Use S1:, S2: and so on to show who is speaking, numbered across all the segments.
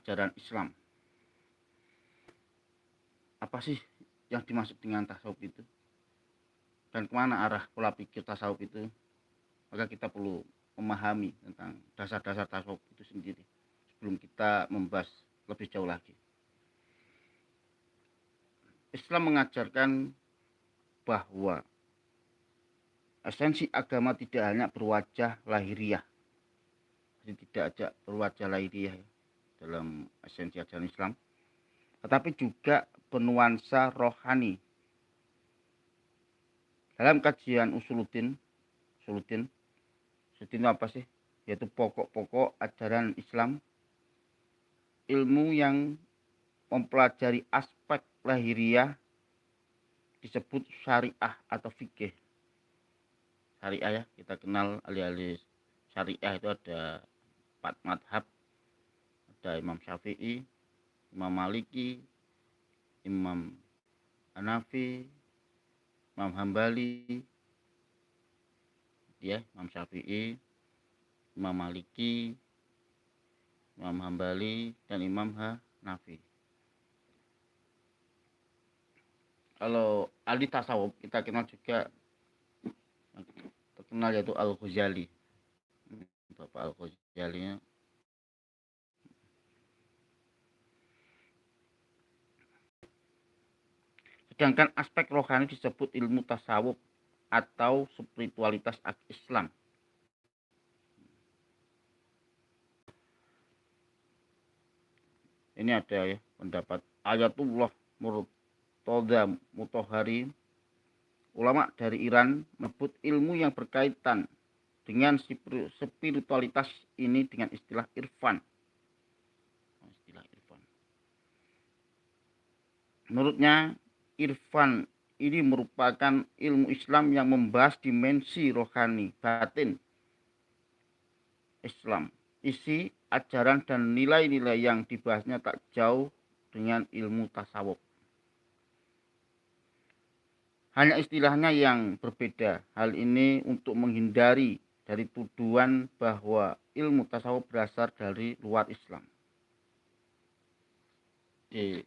S1: ajaran Islam. Apa sih yang dimaksud dengan tasawuf itu? Dan kemana arah pola pikir tasawuf itu? Maka kita perlu memahami tentang dasar-dasar tasawuf itu sendiri sebelum kita membahas lebih jauh lagi. Islam mengajarkan bahwa esensi agama tidak hanya berwajah lahiriah, jadi tidak aja berwajah lahiriah dalam esensi ajaran Islam, tetapi juga bernuansa rohani. Dalam kajian usuluddin itu apa sih? Yaitu pokok-pokok ajaran Islam, ilmu yang mempelajari aspek lahiriah disebut syariah atau fikih. Syariah ya, kita kenal alih-alih syariah itu ada 4 madhab. Ada Imam Syafi'i, Imam Maliki, Imam Hanafi, Imam Hambali, ya, Imam Syafi'i, Imam Maliki, Imam Hambali, dan Imam Hanafi. Kalau ahli tasawuf kita kenal juga terkenal yaitu Al-Ghazali. Bapak Al-Ghazali. Sedangkan aspek rohani disebut ilmu tasawuf atau spiritualitas Islam. Ini ada ya pendapat Ayatullah Murtada Mutahhari, ulama dari Iran, menyebut ilmu yang berkaitan dengan spiritualitas ini dengan istilah irfan. Menurutnya, irfan ini merupakan ilmu Islam yang membahas dimensi rohani batin Islam. Isi, ajaran, dan nilai-nilai yang dibahasnya tak jauh dengan ilmu tasawuf. Hanya istilahnya yang berbeda. Hal ini untuk menghindari dari tuduhan bahwa ilmu tasawuf berasal dari luar Islam.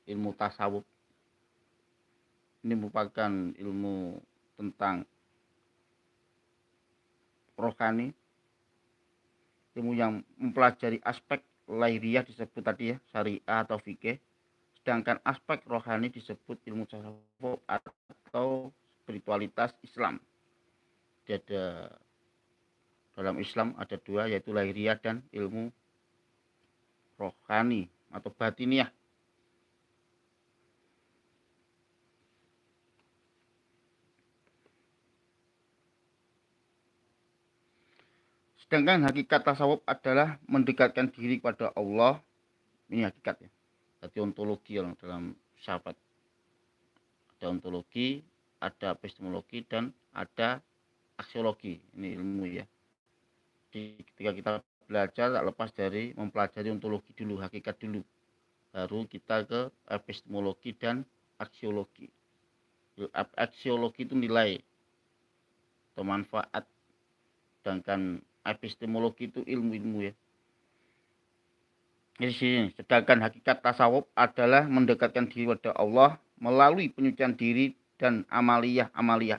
S1: Ilmu tasawuf ini merupakan ilmu tentang rohani, ilmu yang mempelajari aspek lahiriah disebut tadi ya syariah atau fikih, sedangkan aspek rohani disebut ilmu tasawuf atau spiritualitas Islam. Ada dalam Islam ada 2, yaitu lahiriah dan ilmu rohani atau batiniah. Sedangkan hakikat tasawuf adalah mendekatkan diri kepada Allah. Ini hakikatnya. Jadi ontologi dalam filsafat. Ada ontologi, ada epistemologi, dan ada aksiologi. Ini ilmu ya. Jadi ketika kita belajar tak lepas dari mempelajari ontologi dulu, hakikat dulu. Baru kita ke epistemologi dan aksiologi. Aksiologi itu nilai atau manfaat. Sedangkan epistemologi itu ilmu-ilmu ya. Di sini, sedangkan hakikat tasawuf adalah mendekatkan diri kepada Allah melalui penyucian diri dan amaliyah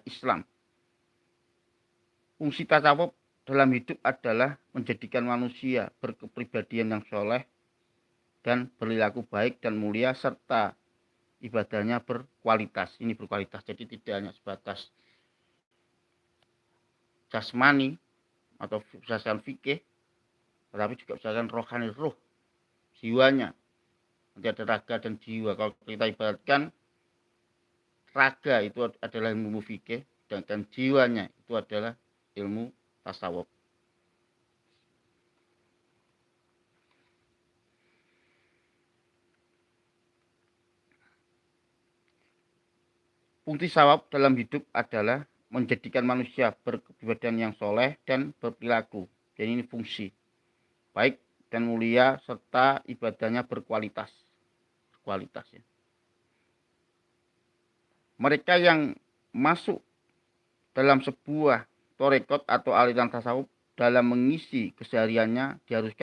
S1: Islam. Fungsi tasawuf dalam hidup adalah menjadikan manusia berkepribadian yang soleh dan berlaku baik dan mulia, serta ibadahnya berkualitas. Ini berkualitas, jadi tidak hanya sebatas jasmani atau berdasarkan fikih, tetapi juga berdasarkan rohani, ruh, jiwanya. Nanti ada raga dan jiwa. Kalau kita ibaratkan, raga itu adalah ilmu fikih, sedangkan jiwanya itu adalah ilmu tasawuf. Fungsi tasawuf dalam hidup adalah menjadikan manusia berkepribadian yang soleh dan berperilaku. Jadi ini fungsi baik dan mulia, serta ibadahnya berkualitas ya. Mereka yang masuk dalam sebuah torekot atau aliran tasawuf dalam mengisi kesehariannya diharuskan